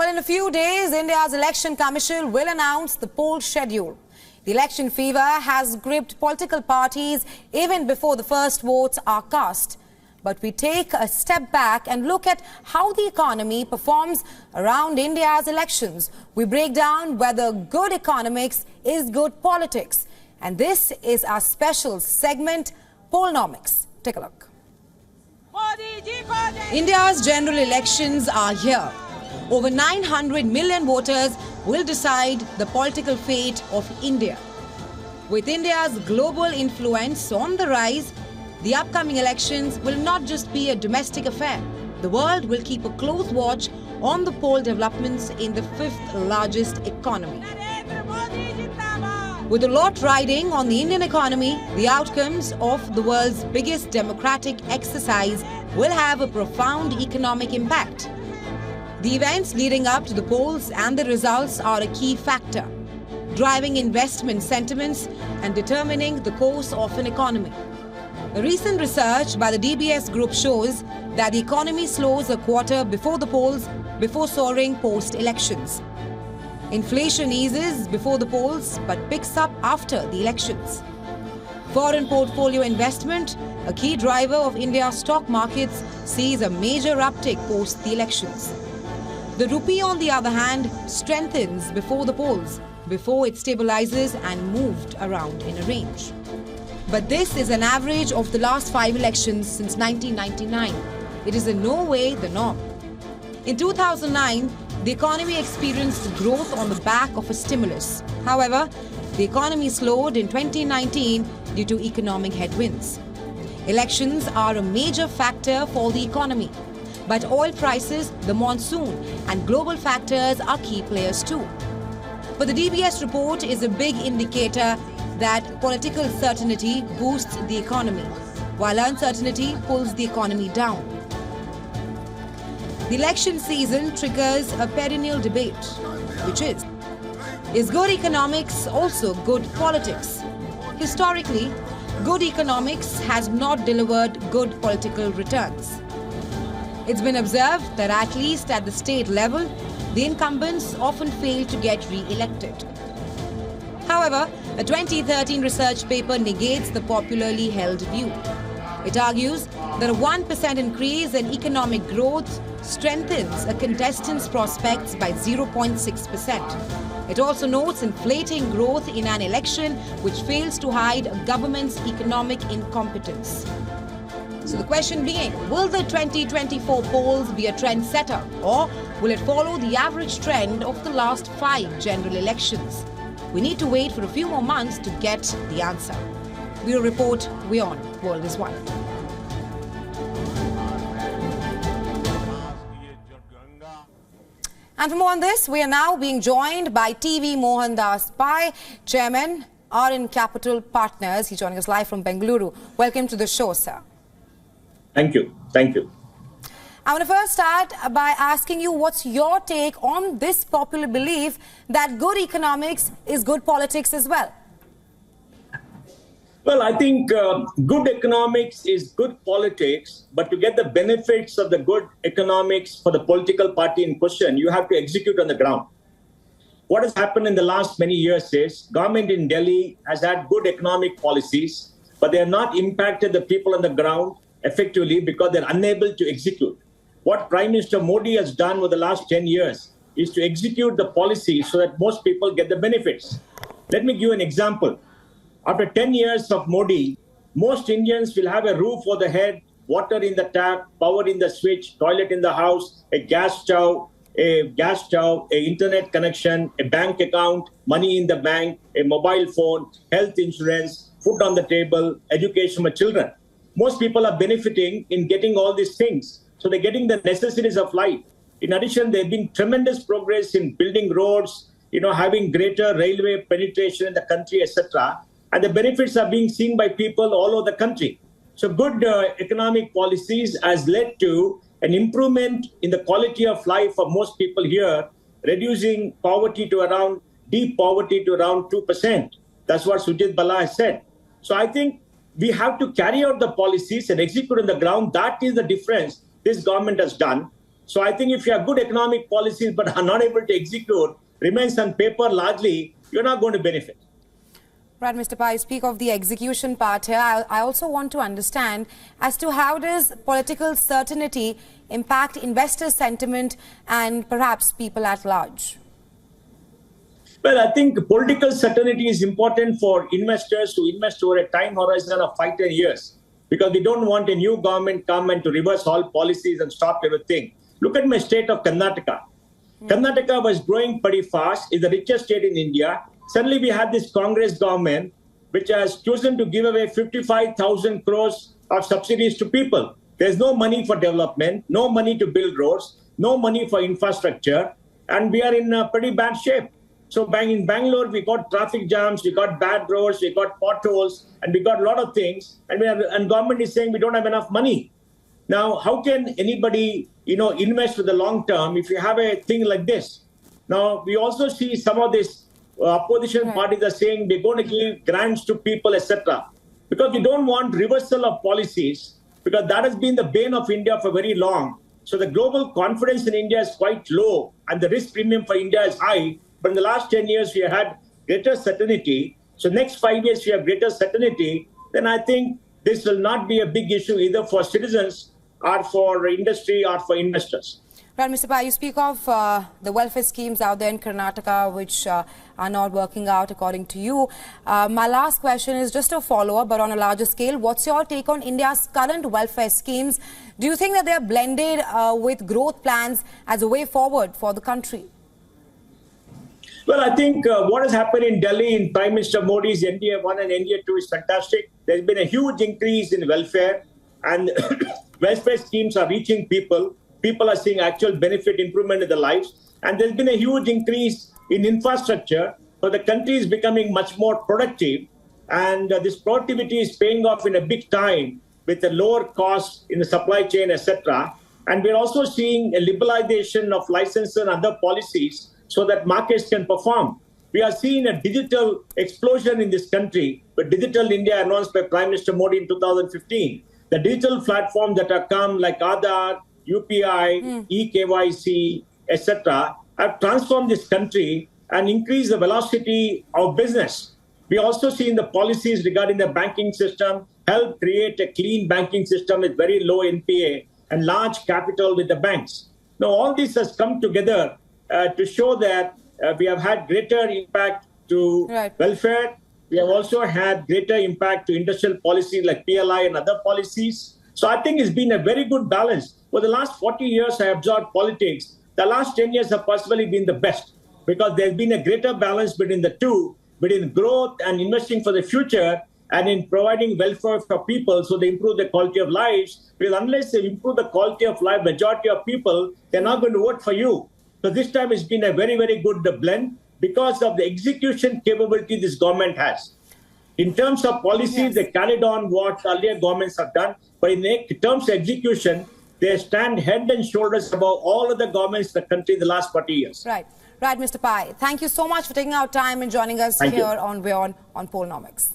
Well, in a few days, India's Election Commission will announce the poll schedule. The election fever has gripped political parties even before the first votes are cast. But we take a step back and look at how the economy performs around India's elections. We break down whether good economics is good politics. And this is our special segment, Pollnomics. Take a look. India's general elections are here. Over 900 million voters will decide the political fate of India. With India's global influence on the rise, the upcoming elections will not just be a domestic affair. The world will keep a close watch on the poll developments in the fifth largest economy. With a lot riding on the Indian economy, the outcomes of the world's biggest democratic exercise will have a profound economic impact. The events leading up to the polls and the results are a key factor, driving investment sentiments and determining the course of an economy. A recent research by the DBS Group shows that the economy slows a quarter before the polls before soaring post-elections. Inflation eases before the polls but picks up after the elections. Foreign portfolio investment, a key driver of India's stock markets, sees a major uptick post the elections. The rupee, on the other hand, strengthens before the polls, before it stabilizes and moved around in a range. But this is an average of the last 5 elections since 1999. It is in no way the norm. In 2009, the economy experienced growth on the back of a stimulus. However, the economy slowed in 2019 due to economic headwinds. Elections are a major factor for the economy. But oil prices, the monsoon and global factors are key players too. But the DBS report is a big indicator that political certainty boosts the economy, while uncertainty pulls the economy down. The election season triggers a perennial debate, which is good economics also good politics? Historically, good economics has not delivered good political returns. It's been observed that at least at the state level, the incumbents often fail to get re-elected. However, a 2013 research paper negates the popularly held view. It argues that a 1% increase in economic growth strengthens a contestant's prospects by 0.6%. It also notes inflating growth in an election which fails to hide a government's economic incompetence. So the question being, will the 2024 polls be a trendsetter, or will it follow the average trend of the last 5 general elections? We need to wait for a few more months to get the answer. Bureau Report, WION, World is One. And for more on this, we are now being joined by TV Mohandas Pai, Chairman, RN Capital Partners. He's joining us live from Bengaluru. Welcome to the show, sir. Thank you. Thank you. I want to first start by asking you what's your take on this popular belief that good economics is good politics as well? Well, I think good economics is good politics, but to get the benefits of the good economics for the political party in question, you have to execute on the ground. What has happened in the last many years is government in Delhi has had good economic policies, but they have not impacted the people on the ground effectively because they're unable to execute. What Prime Minister Modi has done over the last 10 years is to execute the policy so that most people get the benefits. Let me give you an example. After 10 years of Modi, most Indians will have a roof over the head, water in the tap, power in the switch, toilet in the house, a gas stove, a internet connection, a bank account, money in the bank, a mobile phone, health insurance, food on the table, education for children. Most people are benefiting in getting all these things. So they're getting the necessities of life. In addition, there has been tremendous progress in building roads, having greater railway penetration in the country, etc. And the benefits are being seen by people all over the country. So good economic policies has led to an improvement in the quality of life for most people here, reducing poverty to around, deep poverty to around 2%. That's what Sujit Bala has said. So I think we have to carry out the policies and execute on the ground. That is the difference this government has done. So I think if you have good economic policies but are not able to execute, remains on paper largely, you're not going to benefit. Right, Mr. Pai, speak of the execution part here. I also want to understand as to how does political certainty impact investor sentiment and perhaps people at large? Well, I think political certainty is important for investors to invest over a time horizon of 5-10 years, because we don't want a new government come and to reverse all policies and stop everything. Look at my state of Karnataka. Karnataka was growing pretty fast, is the richest state in India. Suddenly we had this Congress government which has chosen to give away 55,000 crores of subsidies to people. There's no money for development, no money to build roads, no money for infrastructure, and we are in a pretty bad shape. So in Bangalore, we got traffic jams, we got bad roads, we got potholes, and we got a lot of things. And government is saying we don't have enough money. Now, how can anybody, invest for the long term if you have a thing like this? Now, we also see some of these opposition parties are saying we're going to give grants to people, etc. Because we don't want reversal of policies, because that has been the bane of India for very long. So the global confidence in India is quite low, and the risk premium for India is high. But in the last 10 years, we had greater certainty. So next 5 years, we have greater certainty. Then I think this will not be a big issue either for citizens or for industry or for investors. Right, Mr. Pai, you speak of the welfare schemes out there in Karnataka which are not working out according to you. My last question is just a follow-up, but on a larger scale. What's your take on India's current welfare schemes? Do you think that they are blended with growth plans as a way forward for the country? Well, I think what has happened in Delhi in Prime Minister Modi's NDA 1 and NDA 2 is fantastic. There's been a huge increase in welfare, and welfare schemes are reaching people. People are seeing actual benefit improvement in their lives. And there's been a huge increase in infrastructure. So the country is becoming much more productive. And this productivity is paying off in a big time with a lower cost in the supply chain, etc. And we're also seeing a liberalization of licenses and other policies so that markets can perform. We are seeing a digital explosion in this country, with Digital India announced by Prime Minister Modi in 2015. The digital platforms that have come like Aadhaar, UPI, eKYC, etc., have transformed this country and increased the velocity of business. We also see in the policies regarding the banking system help create a clean banking system with very low NPA and large capital with the banks. Now, all this has come together to show that we have had greater impact to welfare. We have also had greater impact to industrial policies like PLI and other policies. So I think it's been a very good balance. For the last 40 years, I observed politics. The last 10 years have possibly been the best, because there's been a greater balance between the two, between growth and investing for the future, and in providing welfare for people so they improve the quality of lives. Because unless they improve the quality of life, majority of people, they're not going to vote for you. So this time it's been a very, very good blend because of the execution capability this government has. In terms of policies, they carried on what earlier governments have done. But in terms of execution, they stand head and shoulders above all other governments in the country in the last 40 years. Right, Mr. Pai. Thank you so much for taking our time and joining us here on WION on Polnomics.